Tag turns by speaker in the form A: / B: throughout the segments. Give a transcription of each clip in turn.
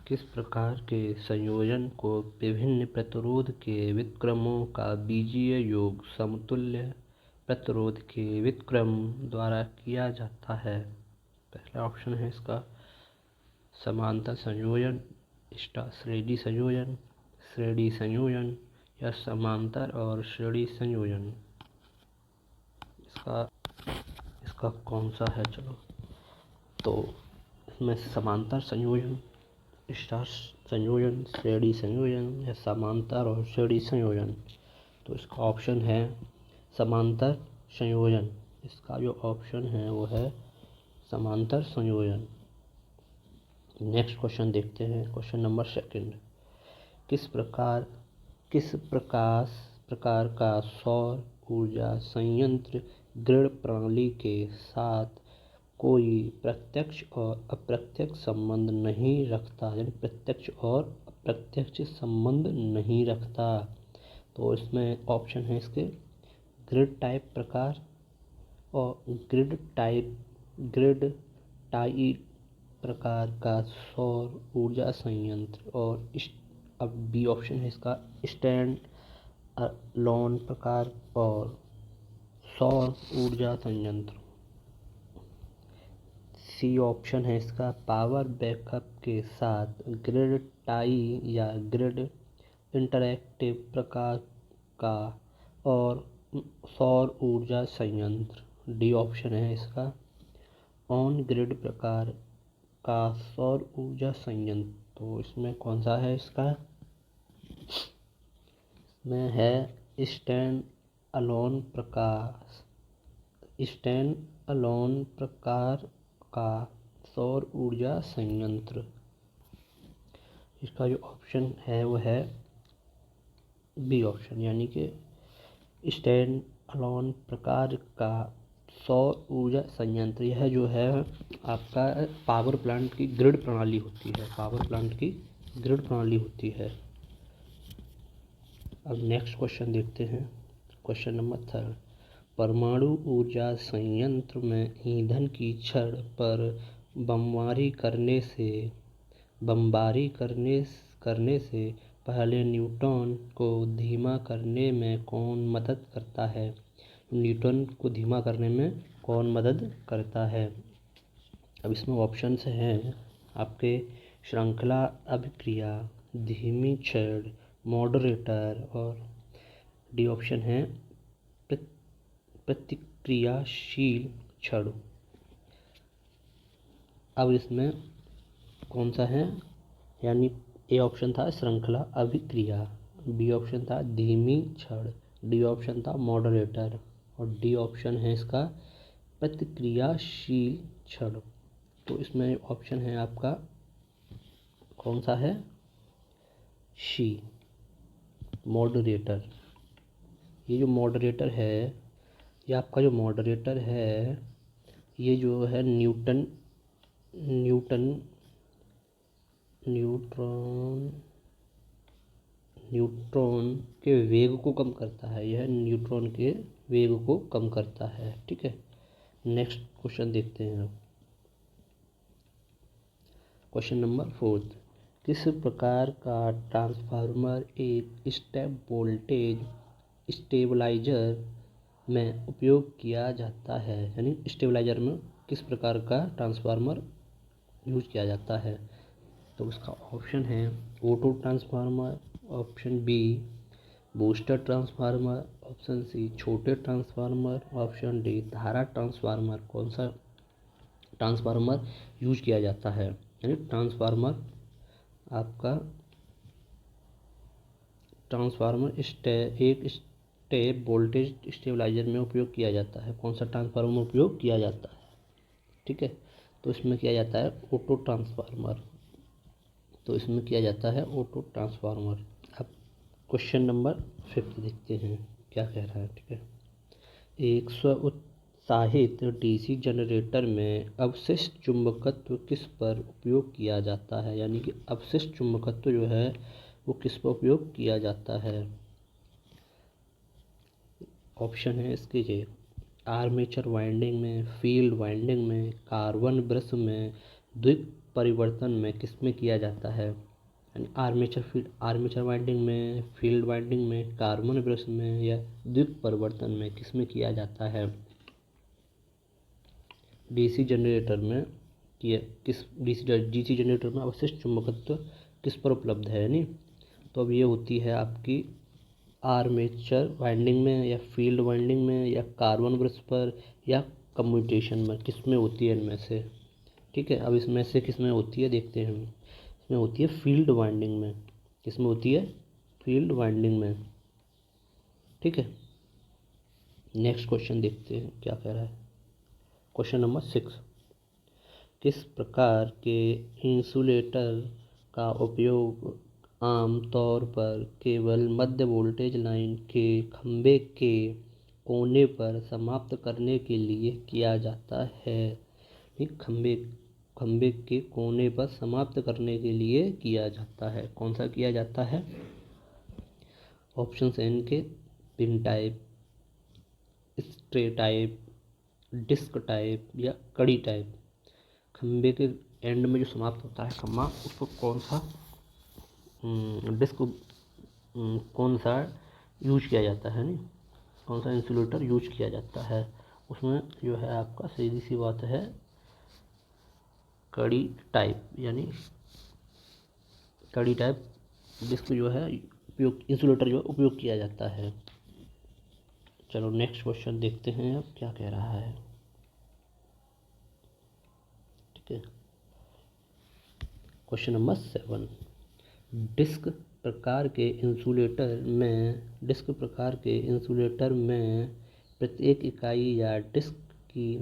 A: किस प्रकार के संयोजन को विभिन्न प्रतिरोध के व्युत्क्रमों का बीजीय योग समतुल्य प्रतिरोध के व्युत्क्रम द्वारा किया जाता है? पहला ऑप्शन है इसका समांतर संयोजन, श्रेणी संयोजन, श्रेणी संयोजन या समांतर और श्रेणी संयोजन। इसका कौन सा है? चलो, तो इसमें समांतर संयोजन, स्टार संयोजन, श्रेणी संयोजन या समांतर और श्रेणी संयोजन। तो इसका ऑप्शन है समांतर संयोजन। इसका जो ऑप्शन है वो है समांतर संयोजन। नेक्स्ट क्वेश्चन देखते हैं, क्वेश्चन नंबर 2। किस प्रकार का सौर ऊर्जा संयंत्र ग्रिड प्रणाली के साथ कोई प्रत्यक्ष और अप्रत्यक्ष संबंध नहीं रखता, यानी प्रत्यक्ष और अप्रत्यक्ष संबंध नहीं रखता? तो इसमें ऑप्शन है इसके ग्रिड टाइप प्रकार और ग्रिड टाई प्रकार का सौर ऊर्जा संयंत्र, और अब बी ऑप्शन है इसका स्टैंड अलोन प्रकार और सौर ऊर्जा संयंत्र। सी ऑप्शन है इसका पावर बैकअप के साथ ग्रिड टाई या ग्रिड इंटरैक्टिव प्रकार का और सौर ऊर्जा संयंत्र। डी ऑप्शन है इसका ऑन ग्रिड प्रकार का सौर ऊर्जा संयंत्र। तो इसमें कौन सा है? इसका में है स्टैंड अलोन प्रकार का सौर ऊर्जा संयंत्र। इसका जो ऑप्शन है वो है बी ऑप्शन, यानी कि स्टैंड अलोन प्रकार का सौर ऊर्जा संयंत्र। यह जो है आपका पावर प्लांट की ग्रिड प्रणाली होती है। अब नेक्स्ट क्वेश्चन देखते हैं, क्वेश्चन नंबर 3। परमाणु ऊर्जा संयंत्र में ईंधन की छड़ पर बमबारी करने से पहले न्यूट्रॉन को धीमा करने में कौन मदद करता है? न्यूट्रॉन को धीमा करने में कौन मदद करता है? अब इसमें ऑप्शंस हैं आपके श्रृंखला अभिक्रिया, धीमी छड़, मॉडरेटर, और डी ऑप्शन है प्रतिक्रियाशील छड़। अब इसमें कौन सा है? यानी ए ऑप्शन था श्रृंखला अभिक्रिया, बी ऑप्शन था धीमी छड़, डी ऑप्शन था मॉडरेटर, और डी ऑप्शन है इसका प्रतिक्रियाशील छड़। तो इसमें ऑप्शन है आपका कौन सा है? सी, मॉडरेटर। ये जो मॉडरेटर है, ये आपका जो मॉडरेटर है, ये जो है न्यूट्रॉन के वेग को कम करता है। यह न्यूट्रॉन के वेग को कम करता है। ठीक है, नेक्स्ट क्वेश्चन देखते हैं। Question number 4। किस प्रकार का ट्रांसफार्मर एक स्टेप वोल्टेज स्टेबलाइजर में उपयोग किया जाता है? यानी स्टेबलाइजर में किस प्रकार का ट्रांसफार्मर यूज किया जाता है? तो उसका ऑप्शन है auto transformer, option B booster transformer, option C छोटे ट्रांसफार्मर, ऑप्शन डी धारा ट्रांसफार्मर। कौन सा ट्रांसफार्मर यूज किया जाता है? यानी ट्रांसफार्मर एक स्टेप वोल्टेज स्टेबलाइजर में उपयोग किया जाता है। कौन सा ट्रांसफार्मर में उपयोग किया जाता है? ठीक है, तो इसमें किया जाता है ऑटो ट्रांसफार्मर। अब क्वेश्चन नंबर 5 देखते हैं क्या कह रहा है। ठीक है, एक स्वउत्साहित डीसी जनरेटर में अवशिष्ट चुंबकत्व किस पर उपयोग किया जाता है? यानी कि अवशिष्ट चुंबकत्व जो है वो किस पर उपयोग किया जाता है? ऑप्शन है इसके ये आर्मेचर वाइंडिंग में, फील्ड वाइंडिंग में, कार्बन ब्रश में, द्विक परिवर्तन में किस में किया जाता है? यानी आर्मेचर वाइंडिंग में, फील्ड वाइंडिंग में, कार्बन ब्रश में या द्विक परिवर्तन में किस में किया जाता है? डीसी जनरेटर में डीसी जनरेटर में अवशिष्ट चुंबकत्व किस पर उपलब्ध है? नहीं, तो अब ये होती है आपकी आर्मेचर वाइंडिंग में या फील्ड वाइंडिंग में या कार्बन ब्रश पर या कम्यूटेशन में, किस में होती है इनमें से? ठीक है, अब इसमें से किस में होती है देखते हैं। इसमें होती है फील्ड वाइंडिंग में। किस में होती है? फील्ड वाइंडिंग में। ठीक है, नेक्स्ट क्वेश्चन देखते हैं क्या कह रहा है। क्वेश्चन नंबर 6, किस प्रकार के इंसुलेटर का उपयोग आम तौर पर केवल मध्य वोल्टेज लाइन के खंभे के कोने पर समाप्त करने के लिए किया जाता है? ठीक, खंभे के कोने पर समाप्त करने के लिए किया जाता है। कौन सा किया जाता है? ऑप्शन एन के pin type, stray type, disc type या कड़ी टाइप। खंभे के एंड में जो समाप्त होता है खंभा, उसको कौन सा डिस्क कौन सा यूज किया जाता है? नहीं, कौन सा इंसुलेटर यूज किया जाता है? उसमें जो है आपका सीधी सी बात है कड़ी टाइप, यानी कड़ी टाइप डिस्क जो है उपयोग, इंसुलेटर जो उपयोग किया जाता है। चलो नेक्स्ट क्वेश्चन देखते हैं अब क्या कह रहा है। ठीक है, क्वेश्चन नंबर 7, डिस्क प्रकार के इंसुलेटर में प्रत्येक इकाई या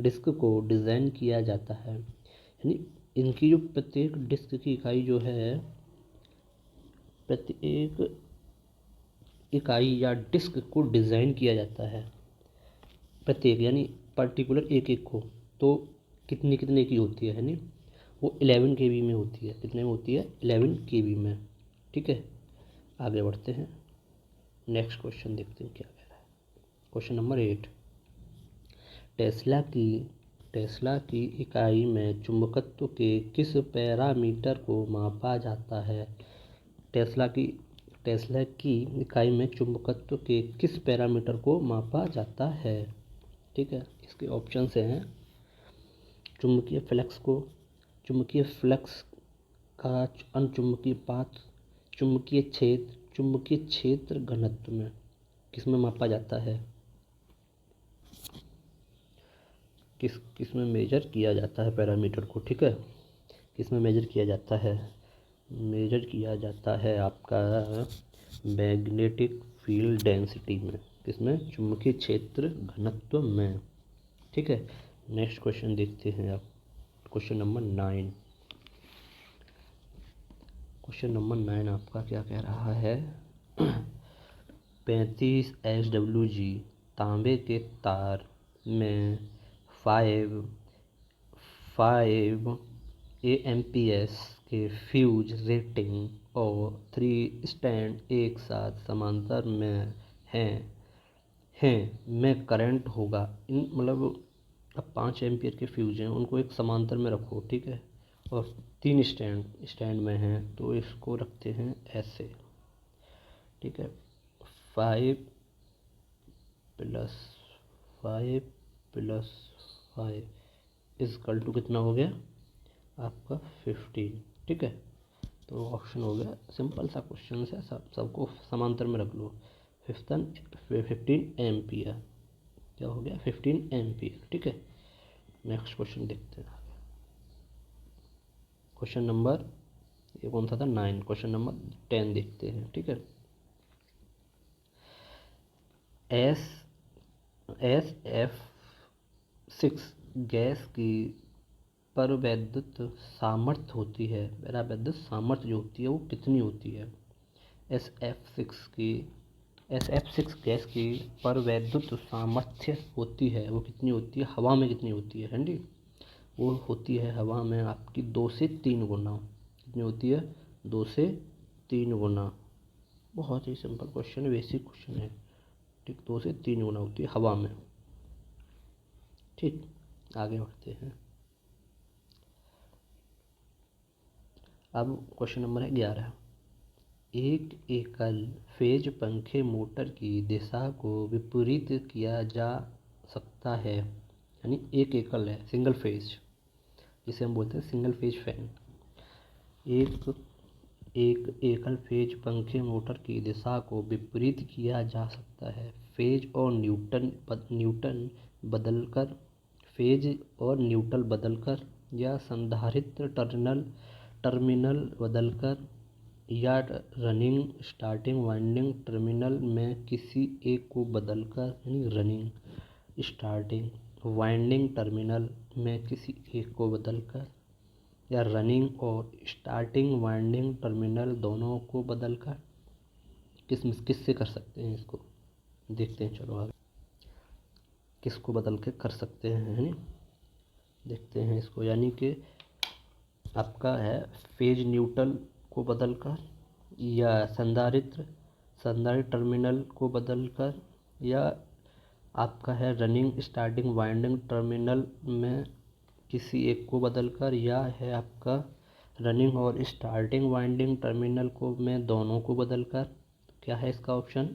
A: डिस्क को डिज़ाइन किया जाता है। यानी इनकी जो प्रत्येक डिस्क की इकाई जो है, प्रत्येक इकाई या डिस्क को डिज़ाइन किया जाता है। प्रत्येक यानी पर्टिकुलर एक एक को, तो कितने की होती है? नहीं, वो 11 kb में होती है। कितने में होती है? 11 kb में। ठीक है, आगे बढ़ते हैं, नेक्स्ट क्वेश्चन देखते हैं क्या कह रहा है। क्वेश्चन नंबर 8, टेस्ला की इकाई में चुंबकत्व के किस पैरामीटर को मापा जाता है? टेस्ला की इकाई में चुंबकत्व के किस पैरामीटर को मापा जाता है? ठीक है, इसके ऑप्शन हैं चुंबकीय फ्लक्स का अनचुंबकीय पाथ, चुंबकीय क्षेत्र घनत्व में किस में मापा जाता है? किस में मेजर किया जाता है पैरामीटर को? ठीक है, किस में मेजर किया जाता है? मेजर किया जाता है आपका मैग्नेटिक फील्ड डेंसिटी में। किसमें? चुंबकीय क्षेत्र घनत्व में। ठीक है, नेक्स्ट क्वेश्चन देखते हैं आप। क्वेश्चन नंबर 9, आपका क्या कह रहा है। 35 SWG तांबे के तार में 5 AMPS के फ्यूज रेटिंग और 3 स्टैंड एक साथ समांतर में में करंट होगा। इन मतलब अब 5 एम्पियर के फ्यूज हैं, उनको एक समांतर में रखो। ठीक है, और 3 स्टैंड में हैं, तो इसको रखते हैं ऐसे। ठीक है, 5 + 5 इजकल टू कितना हो गया आपका? 15। ठीक है, तो ऑप्शन हो गया, सिंपल सा क्वेश्चन है, सबको समांतर में रख लो। 15 एम्पियर, क्या हो गया? 15 एम्पियर। ठीक है, नेक्स्ट क्वेश्चन देखते हैं। क्वेश्चन नंबर ये कौन सा था? 9। क्वेश्चन नंबर 10 देखते हैं। ठीक है, SF6 गैस की परावैद्युत सामर्थ्य होती है, परावैद्युत सामर्थ्य जो होती है वो कितनी होती है? SF6 गैस की परावैद्युत सामर्थ्य होती है वो कितनी होती है? हवा में कितनी होती है? जी, वो होती है हवा में आपकी 2 से 3 गुना। कितनी होती है? 2 से 3 गुना। बहुत ही सिंपल क्वेश्चन है, बेसिक क्वेश्चन है। ठीक, 2 से 3 गुना होती है हवा में। ठीक, आगे बढ़ते हैं। अब क्वेश्चन नंबर है 11। एक एकल फेज पंखे मोटर की दिशा को विपरीत किया जा सकता है, यानी एक एकल है, सिंगल फेज, जिसे हम बोलते हैं सिंगल फेज फैन। एक एकल फेज पंखे मोटर की दिशा को विपरीत किया जा सकता है। फेज और न्यूटन बदलकर फेज और न्यूट्रल बदलकर, या संधारित्र टर्मिनल बदलकर, या रनिंग स्टार्टिंग वाइंडिंग टर्मिनल में किसी एक को बदलकर, यानी रनिंग स्टार्टिंग वाइंडिंग टर्मिनल में किसी एक को बदलकर, या रनिंग और स्टार्टिंग वाइंडिंग टर्मिनल दोनों को बदलकर। किससे कर सकते हैं इसको, देखते हैं। चलो आगे किसको बदल के कर सकते हैं, है ना, देखते हैं इसको। यानी कि आपका है फेज न्यूट्रल को बदलकर, या संधारित्र टर्मिनल को बदलकर, या आपका है रनिंग स्टार्टिंग वाइंडिंग टर्मिनल में किसी एक को बदलकर, या है आपका रनिंग और स्टार्टिंग वाइंडिंग टर्मिनल को में दोनों को बदलकर। क्या है इसका ऑप्शन,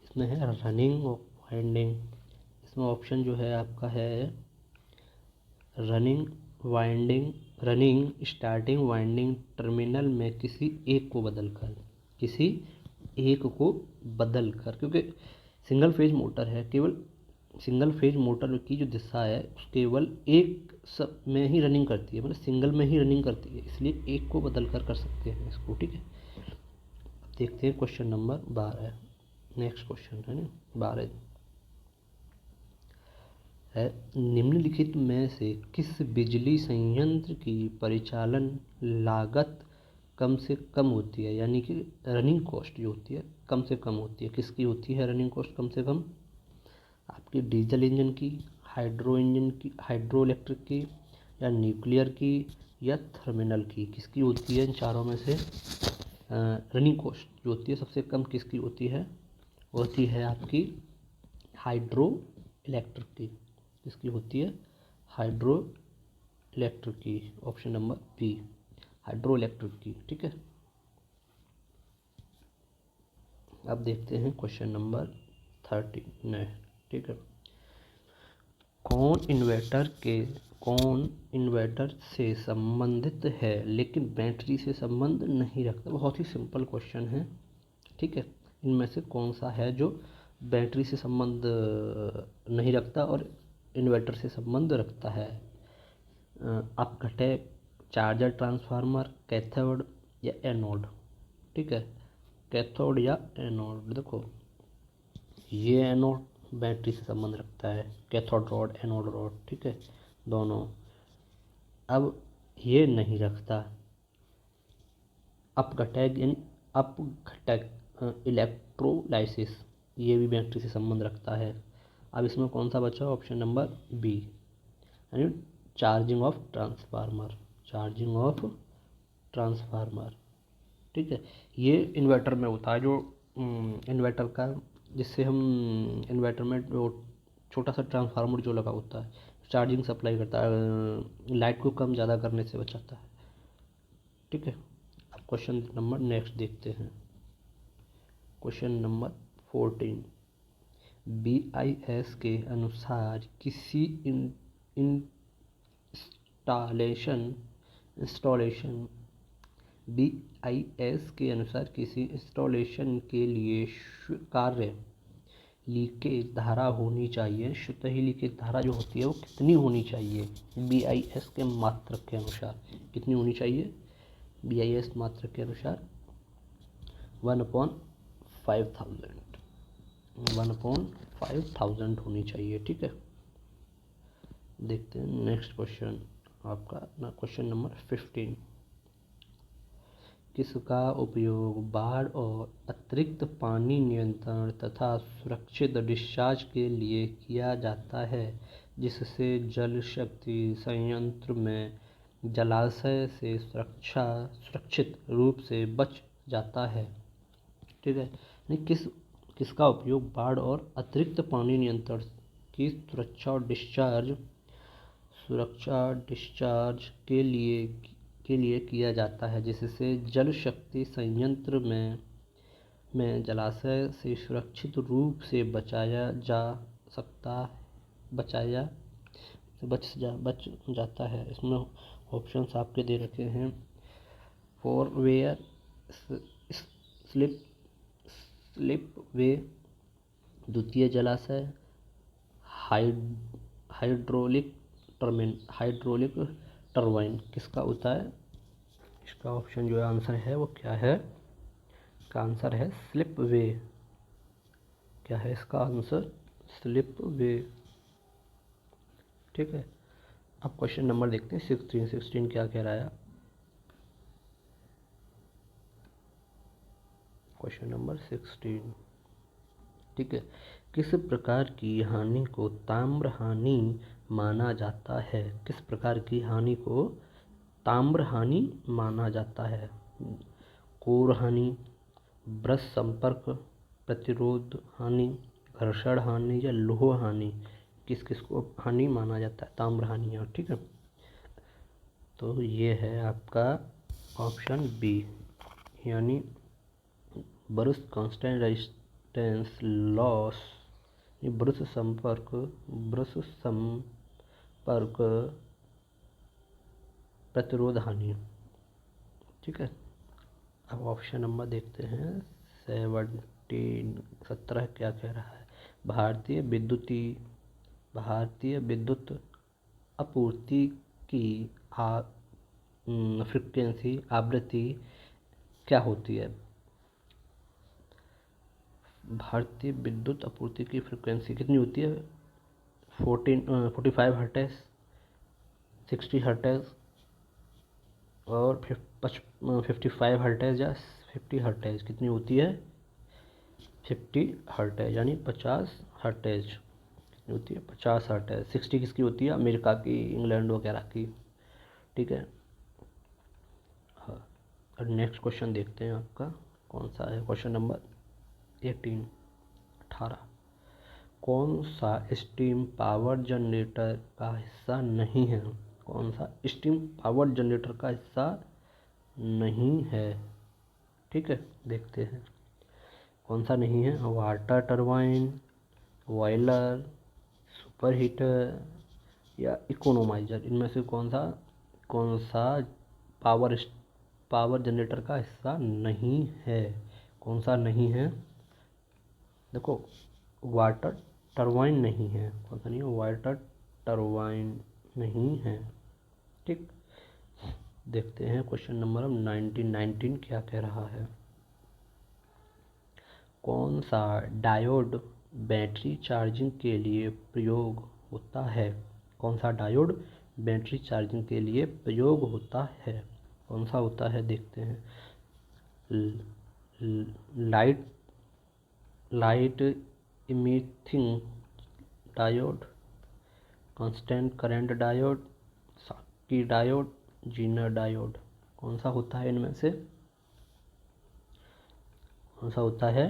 A: इसमें है रनिंग और वाइंडिंग। इसमें ऑप्शन जो है आपका है रनिंग स्टार्टिंग वाइंडिंग टर्मिनल में किसी एक को बदलकर, क्योंकि सिंगल फेज मोटर है, केवल सिंगल फेज मोटर की जो दिशा है केवल एक सब में ही रनिंग करती है, मतलब सिंगल में ही रनिंग करती है, इसलिए एक को बदल कर सकते हैं इसको। ठीक है, देखते हैं क्वेश्चन नंबर 12। नेक्स्ट क्वेश्चन है ना 12 है, निम्नलिखित में से किस बिजली संयंत्र की परिचालन लागत कम से कम होती है, यानी कि रनिंग कॉस्ट जो होती है कम से कम होती है। किसकी होती है रनिंग कॉस्ट कम से कम, आपकी डीजल इंजन की, हाइड्रो इलेक्ट्रिक की, या न्यूक्लियर की, या थर्मिनल की। किसकी होती है इन चारों में से रनिंग कॉस्ट जो होती है सबसे कम किसकी होती है आपकी हाइड्रो इलेक्ट्रिक की। किसकी होती है, हाइड्रो इलेक्ट्रिक की। Option number B, hydroelectric की। ठीक है, अब देखते हैं क्वेश्चन नंबर 13। ठीक है, कौन इन्वर्टर से संबंधित है लेकिन बैटरी से संबंध नहीं रखता। बहुत ही सिंपल क्वेश्चन है। ठीक है, इनमें से कौन सा है जो बैटरी से संबंध नहीं रखता और इन्वर्टर से संबंध रखता है। आप घटे चार्जर ट्रांसफार्मर, कैथोड या एनोड। ठीक है, कैथोड या एनोड। देखो ये एनोड बैटरी से संबंध रखता है, कैथोड रॉड एनोड रॉड। ठीक है, दोनों। अब ये नहीं रखता अपघटक इलेक्ट्रोलाइसिस, ये भी बैटरी से संबंध रखता है। अब इसमें कौन सा बचा, ऑप्शन नंबर बी, यानी चार्जिंग ऑफ ट्रांसफार्मर। ठीक है, ये इन्वर्टर में होता है, जो इन्वर्टर का जिससे हम इन्वर्टर में जो छोटा सा ट्रांसफार्मर जो लगा होता है, चार्जिंग सप्लाई करता है, लाइट को कम ज़्यादा करने से बचाता है। ठीक है, अब क्वेश्चन नंबर नेक्स्ट देखते हैं। क्वेश्चन नंबर 14, BIS के अनुसार किसी इंस्टॉलेशन BIS के अनुसार किसी इंस्टॉलेशन के लिए स्वीकार्य लीकेज धारा होनी चाहिए। शुद्ध ही लीकेज धारा जो होती है वो कितनी होनी चाहिए BIS के मात्रक के अनुसार, कितनी होनी चाहिए BIS मात्रक के अनुसार 1/5000 होनी चाहिए। ठीक है, देखते हैं नेक्स्ट क्वेश्चन आपका ना, क्वेश्चन नंबर 15, किसका उपयोग बाढ़ और अतिरिक्त पानी नियंत्रण तथा सुरक्षित डिस्चार्ज के लिए किया जाता है, जिससे जल शक्ति संयंत्र में जलाशय से सुरक्षित रूप से बच जाता है। ठीक है, किसका उपयोग बाढ़ और अतिरिक्त पानी नियंत्रण की सुरक्षा डिस्चार्ज के लिए के लिए किया जाता है, जिससे जल शक्ति संयंत्र में जलाशय से सुरक्षित रूप से बच जाता है। इसमें ऑप्शंस आपके दे रखे हैं। फोरवेयर, स्लिप वे, द्वितीय जलाशय, हाइड्रोलिक टरबाइन। किसका होता है? इसका ऑप्शन जो है आंसर है वो क्या है? इसका आंसर है स्लिप वे। क्या है इसका आंसर? स्लिप वे। ठीक है, अब क्वेश्चन नंबर देखते हैं 16 क्या कह रहा है। क्वेश्चन नंबर 16, ठीक है। किस प्रकार की हानि को ताम्र हानि माना जाता है? किस प्रकार की हानि को ताम्र हानि माना जाता है? कोर हानि, ब्रश संपर्क प्रतिरोध हानि, घर्षण हानि या लोह हानि? किस किस को हानि माना जाता है? ताम्र हानि। ठीक है, तो ये है आपका ऑप्शन बी, यानी brush constant resistance loss, brush संपर्क प्रतिरोध हानि। ठीक है, अब ऑप्शन नंबर देखते हैं 17 क्या कह रहा है। भारतीय विद्युत आपूर्ति की फ्रीक्वेंसी आवृत्ति क्या होती है? भारतीय विद्युत आपूर्ति की फ्रीक्वेंसी कितनी होती है? 45 हर्ट्ज, 60 हर्ट्ज और 55 हर्ट्ज या 50 हर्ट्ज। कितनी होती है? 50 हर्ट्ज, यानी 50 हर्ट्ज। कितनी होती है? 50 हर्ट्ज। 60 किसकी होती है? अमेरिका की, इंग्लैंड वगैरह की। ठीक है, हाँ। और नेक्स्ट क्वेश्चन देखते हैं आपका कौन सा है। Question number 18। कौन सा स्टीम पावर जनरेटर का हिस्सा नहीं है? कौन सा स्टीम पावर जनरेटर का हिस्सा नहीं है? ठीक है, देखते हैं कौन सा नहीं है। Water turbine, boiler, super heater या इकोनोमाइजर। इनमें से कौन सा पावर जनरेटर का हिस्सा नहीं है? कौन सा नहीं है? देखो, वाटर टरबाइन नहीं है। कौन सा नहीं है? वाटर टरबाइन नहीं है। ठीक, देखते हैं क्वेश्चन नंबर 19 क्या कह रहा है। कौन सा डायोड बैटरी चार्जिंग के लिए प्रयोग होता है? कौन सा डायोड बैटरी चार्जिंग के लिए प्रयोग होता है? कौन सा होता है? देखते हैं। Light emitting diode, constant current diode, Schottky diode, zener diode. कौन सा होता है इनमें से? कौन सा होता है?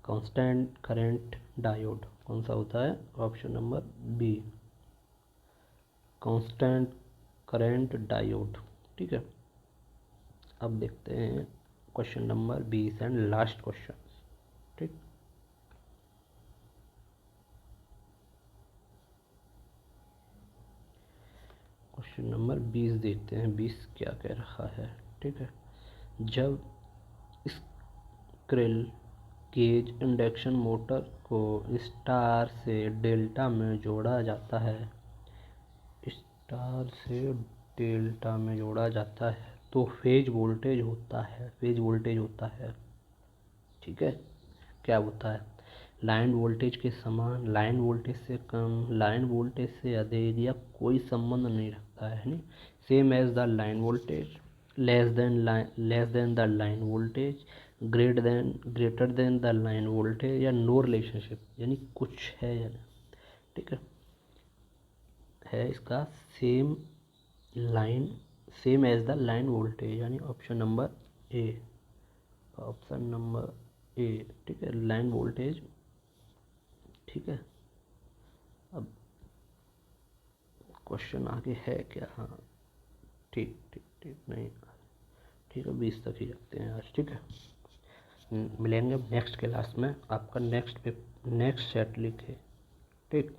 A: Constant current diode. कौन सा होता है? Option number B, constant current diode. ठीक है, अब देखते हैं question number 20 and last question. ठीक, क्वेश्चन नंबर 20 देखते हैं 20 क्या कह रहा है। ठीक है, जब स्क्विरल केज इंडक्शन मोटर को स्टार से डेल्टा में जोड़ा जाता है, तो फेज वोल्टेज होता है। ठीक है, क्या होता है? लाइन वोल्टेज के समान, लाइन वोल्टेज से कम, लाइन वोल्टेज से अधिक, या कोई संबंध नहीं रखता है। नहीं, same as the line voltage, less than the line voltage, greater than the line voltage, या नो रिलेशनशिप, यानी कुछ है या नहीं। ठीक है इसका same as the line voltage, यानी ऑप्शन नंबर ए। ठीक है, लाइन वोल्टेज। ठीक है, अब क्वेश्चन आगे है क्या? हाँ, ठीक ठीक ठीक। ठीक नहीं, ठीक है 20 तक ही रखते हैं आज, ठीक है। मिलेंगे नेक्स्ट क्लास में। आपका नेक्स्ट सेट लिखे, ठीक।